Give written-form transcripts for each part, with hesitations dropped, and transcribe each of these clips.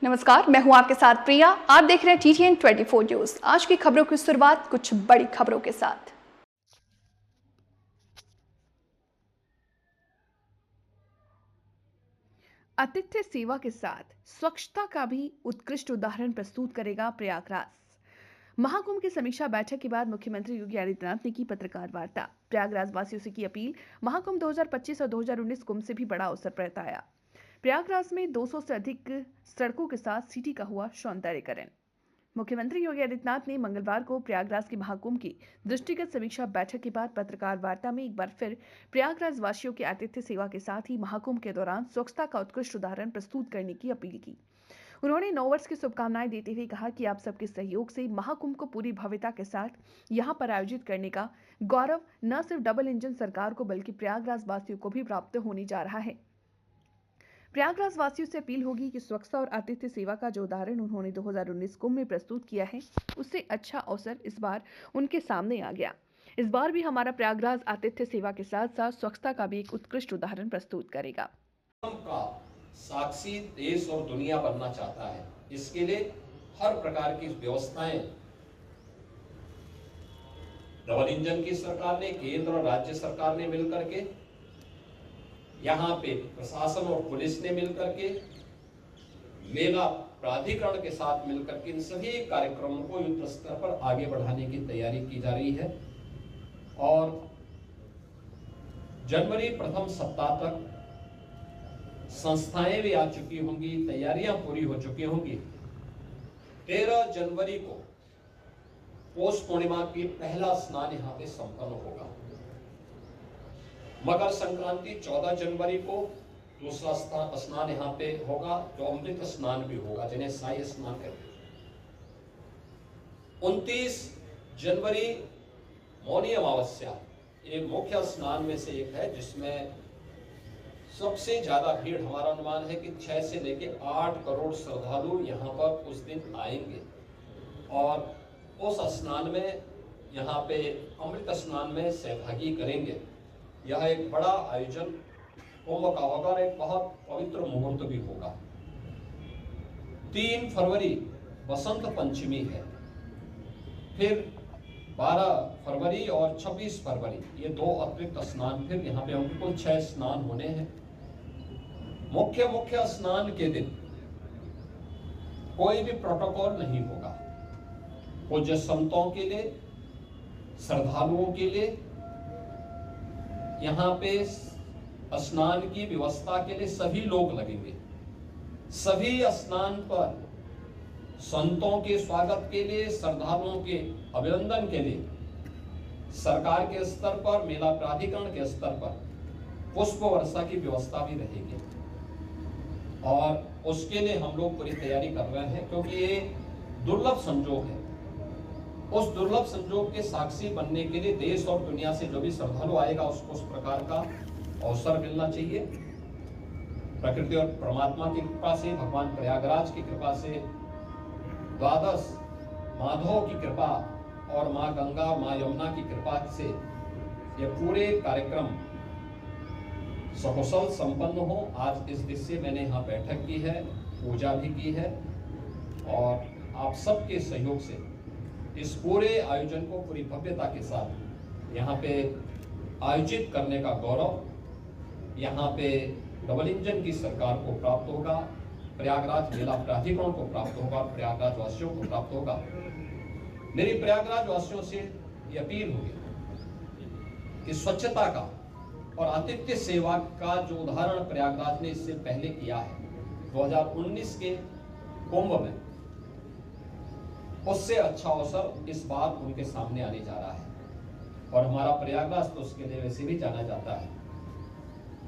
नमस्कार, मैं हूं आपके साथ प्रिया। आप देख रहे हैं TTN 24 न्यूज। आज की खबरों की शुरुआत कुछ बड़ी खबरों के साथ। आतिथ्य सेवा के साथ स्वच्छता का भी उत्कृष्ट उदाहरण प्रस्तुत करेगा प्रयागराज। महाकुंभ की समीक्षा बैठक के बाद मुख्यमंत्री योगी आदित्यनाथ ने की पत्रकार वार्ता। प्रयागराज वासियों से की अपील। महाकुंभ 2025 और 2019 कुंभ से भी बड़ा अवसर प्रताया। प्रयागराज में 200 से अधिक सड़कों के साथ सिटी का हुआ सौंदर्यीकरण। मुख्यमंत्री योगी आदित्यनाथ ने मंगलवार को प्रयागराज के महाकुंभ की दृष्टिगत समीक्षा बैठक के बाद पत्रकार वार्ता में एक बार फिर प्रयागराज वासियों के आतिथ्य सेवा के साथ ही महाकुंभ के दौरान स्वच्छता का उत्कृष्ट उदाहरण प्रस्तुत करने की अपील की। उन्होंने नववर्ष की शुभकामनाएं देते हुए कहा कि आप सबके सहयोग से महाकुंभ को पूरी भव्यता के साथ यहां पर आयोजित करने का गौरव न सिर्फ डबल इंजन सरकार को बल्कि प्रयागराज वासियों को भी प्राप्त होने जा रहा है। प्रयागराज वासियों से अपील होगी कि स्वच्छता और आतिथ्य सेवा का जो उदाहरण उन्होंने 2019 कुंभ में प्रस्तुत किया है, उससे अच्छा अवसर इस बार उनके सामने आ गया। इस बार भी हमारा प्रयागराज आतिथ्य सेवा के साथ साथ स्वच्छता का भी एक उत्कृष्ट उदाहरण प्रस्तुत करेगा। का साक्षी देश और दुनिया बनना चाहता है। इसके लिए हर प्रकार की व्यवस्थाएं डबल इंजन की सरकार ने, केंद्र और राज्य सरकार ने मिलकर के, यहाँ पे प्रशासन और पुलिस ने मिलकर के, मेला प्राधिकरण के साथ मिलकर के इन सभी कार्यक्रमों को युद्ध स्तर पर आगे बढ़ाने की तैयारी की जा रही है। और जनवरी प्रथम सप्ताह तक संस्थाएं भी आ चुकी होंगी, तैयारियां पूरी हो चुकी होंगी। 13 जनवरी को पौष पूर्णिमा की पहला स्नान यहां पे संपन्न होगा। मकर संक्रांति 14 जनवरी को दूसरा स्नान यहां पे होगा, जो अमृत स्नान भी होगा, जिन्हें साई स्नान कहते हैं। 29 जनवरी मौनी अमावस्या, एक मुख्य स्नान में से एक है, जिसमें सबसे ज्यादा भीड़, हमारा अनुमान है कि 6 से लेकर 8 करोड़ श्रद्धालु यहाँ पर उस दिन आएंगे। और उस स्नान में, यहाँ पे अमृत स्नान में सहभागी करेंगे। यह एक बड़ा आयोजन कुंभ का होगा और एक बहुत पवित्र मुहूर्त भी होगा। 3 फरवरी बसंत पंचमी है, फिर 12 फरवरी और 26 फरवरी ये 2 अतिरिक्त स्नान फिर यहाँ पे होंगे। कुल 6 स्नान होने हैं। मुख्य स्नान के दिन कोई भी प्रोटोकॉल नहीं होगा। पूज्य संतों के लिए, श्रद्धालुओं के लिए यहाँ पे स्नान की व्यवस्था के लिए सभी लोग लगेंगे। सभी स्नान पर संतों के स्वागत के लिए, श्रद्धालुओं के अभिनंदन के लिए सरकार के स्तर पर, मेला प्राधिकरण के स्तर पर पुष्प वर्षा की व्यवस्था भी रहेगी। और उसके लिए हम लोग पूरी तैयारी कर रहे हैं, क्योंकि ये दुर्लभ संजोग है। उस दुर्लभ संजोग के साक्षी बनने के लिए देश और दुनिया से जो भी श्रद्धालु आएगा, उसको उस प्रकार का अवसर मिलना चाहिए। प्रकृति और परमात्मा की कृपा से, भगवान प्रयागराज की कृपा से, द्वादश माधव की कृपा और माँ गंगा, माँ यमुना की कृपा से ये पूरे कार्यक्रम सकुशल संपन्न हो। आज इस दृश्य से मैंने यहाँ बैठक की है, पूजा भी की है, और आप सबके सहयोग से इस पूरे आयोजन को पूरी भव्यता के साथ यहाँ पे आयोजित करने का गौरव यहाँ पे डबल इंजन की सरकार को प्राप्त होगा, प्रयागराज मेला प्राधिकरण को प्राप्त होगा, प्रयागराज वासियों को प्राप्त होगा। मेरी प्रयागराज वासियों से ये अपील होगी कि स्वच्छता का और आतिथ्य सेवा का जो उदाहरण प्रयागराज ने इससे पहले किया है 2019 के कुंभ में, उससे अच्छा अवसर इस बार उनके सामने आने जा रहा है। और हमारा प्रयागराज तो उसके लिए वैसे भी जाना जाता है।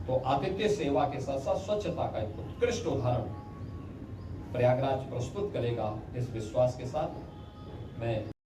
तो आतिथ्य सेवा के साथ साथ स्वच्छता का एक उत्कृष्ट उदाहरण प्रयागराज प्रस्तुत करेगा, इस विश्वास के साथ मैं